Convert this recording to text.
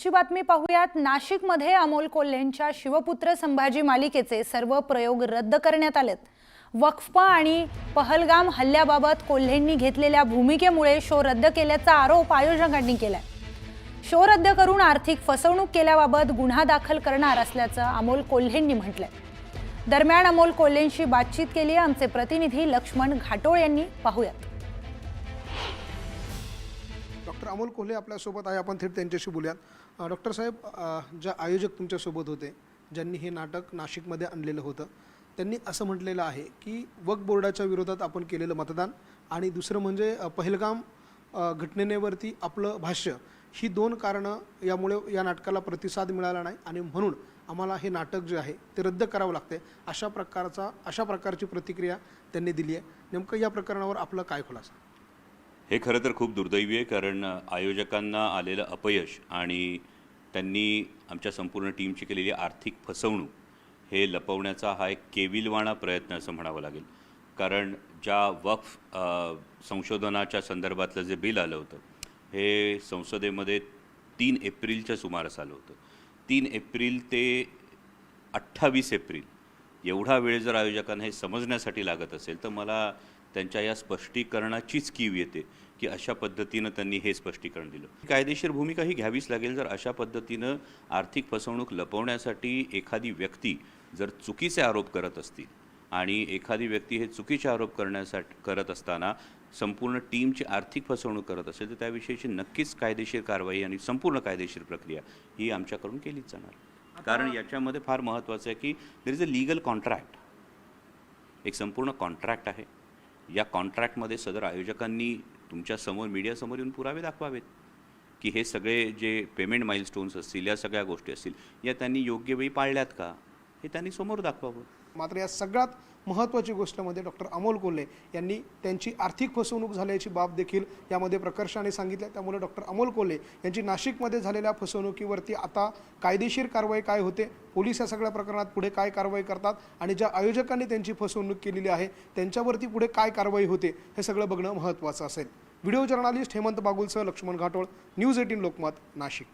पुढची बातमी पाहूयात। नाशिकमध्ये अमोल कोल्हेंच्या शिवपुत्र संभाजी मालिकेचे सर्व प्रयोग रद्द करण्यात आलेत। वक्फ आणि पहलगाम हल्ल्याबाबत कोल्हेंनी घेतलेल्या भूमिकेमुळे शो रद्द केल्याचा आरोप आयोजकांनी केलाय। शो रद्द करून आर्थिक फसवणूक केल्याबाबत गुन्हा दाखल करणार असल्याचं अमोल कोल्हेंनी म्हटलंय। दरम्यान अमोल कोल्हेंशी बातचीत केली आहे आमचे प्रतिनिधी लक्ष्मण घाटोळ यांनी। पाहूयात। डॉक्टर अमोल कोल्हे आपल्यासोबत आहे, आपण थेट त्यांच्याशी बोलूयात। डॉक्टर साहेब, ज्या आयोजक तुमच्यासोबत होते, ज्यांनी हे नाटक नाशिकमध्ये आणलेलं होतं, त्यांनी असं म्हटलेलं आहे की वक्फ बोर्डाच्या विरोधात आपण केलेलं मतदान आणि दुसरं म्हणजे पहलगाम घटनेवरती आपलं भाष्य, ही दोन कारणं यामुळे या नाटकाला प्रतिसाद मिळाला नाही आणि म्हणून आम्हाला हे नाटक जे आहे ते रद्द करावं लागते, अशा प्रकारची प्रतिक्रिया त्यांनी दिली आहे। नेमकं या प्रकरणावर आपलं काय खुलासा? हे खरं तर खूप दुर्दैवी आहे, कारण आयोजकांना आलेलं अपयश आणि त्यांनी आमच्या संपूर्ण टीमची केलेली आर्थिक फसवणूक हे लपवण्याचा हा एक केविलवाणा प्रयत्न असं म्हणावं लागेल। कारण ज्या वक्फ संशोधनाच्या संदर्भातलं जे बिल आलं होतं हे संसदेमध्ये 3 एप्रिलच्या सुमारास आलं होतं। 3 एप्रिल ते 28 एप्रिल एवढा वेळ जर आयोजकांना हे समजण्यासाठी लागत असेल तर मला त्यांच्या या स्पष्टीकरणाचीच कीव येते की अशा पद्धतीनं त्यांनी हे स्पष्टीकरण दिलं। कायदेशीर भूमिका ही घ्यावीच लागेल। जर अशा पद्धतीनं आर्थिक फसवणूक लपवण्यासाठी एखादी व्यक्ती जर चुकीचे आरोप करत असतील आणि एखादी व्यक्ती हे चुकीचे आरोप करत असताना संपूर्ण टीमची आर्थिक फसवणूक करत असेल तर त्याविषयीची नक्कीच कायदेशीर कारवाई आणि संपूर्ण कायदेशीर प्रक्रिया ही आमच्याकडून केलीच जाणार। कारण याच्यामध्ये फार महत्त्वाचं आहे की there is a legal contract, एक संपूर्ण कॉन्ट्रॅक्ट आहे। या कॉन्ट्रॅक्टमध्ये सदर आयोजकांनी तुमच्यासमोर मीडियासमोर येऊन पुरावे दाखवावेत की हे सगळे जे पेमेंट माइलस्टोन्स असतील, या सगळ्या गोष्टी असतील, या त्यांनी योग्य वेळी पाळल्यात का हे त्यांनी समोर दाखवावं। मात्र या सगळ्यात महत्त्वाची गोष्टमध्ये डॉक्टर अमोल कोल्हे यांनी त्यांची आर्थिक फसवणूक झाल्याची बाब देखील यामध्ये प्रकर्षाने सांगितली। त्यामुळे डॉक्टर अमोल कोल्हे यांची नाशिकमध्ये झालेल्या फसवणुकीवरती आता कायदेशीर कारवाई काय होते, पोलीस या सगळ्या प्रकरणात पुढे काय कारवाई करतात आणि ज्या आयोजकांनी त्यांची फसवणूक केलेली आहे त्यांच्यावरती पुढे काय कारवाई होते हे सगळं बघणं महत्त्वाचं असेल। व्हिडिओ जर्नलिस्ट हेमंत बागुलसह लक्ष्मण घाटोळ, न्यूज 18 लोकमत, नाशिक।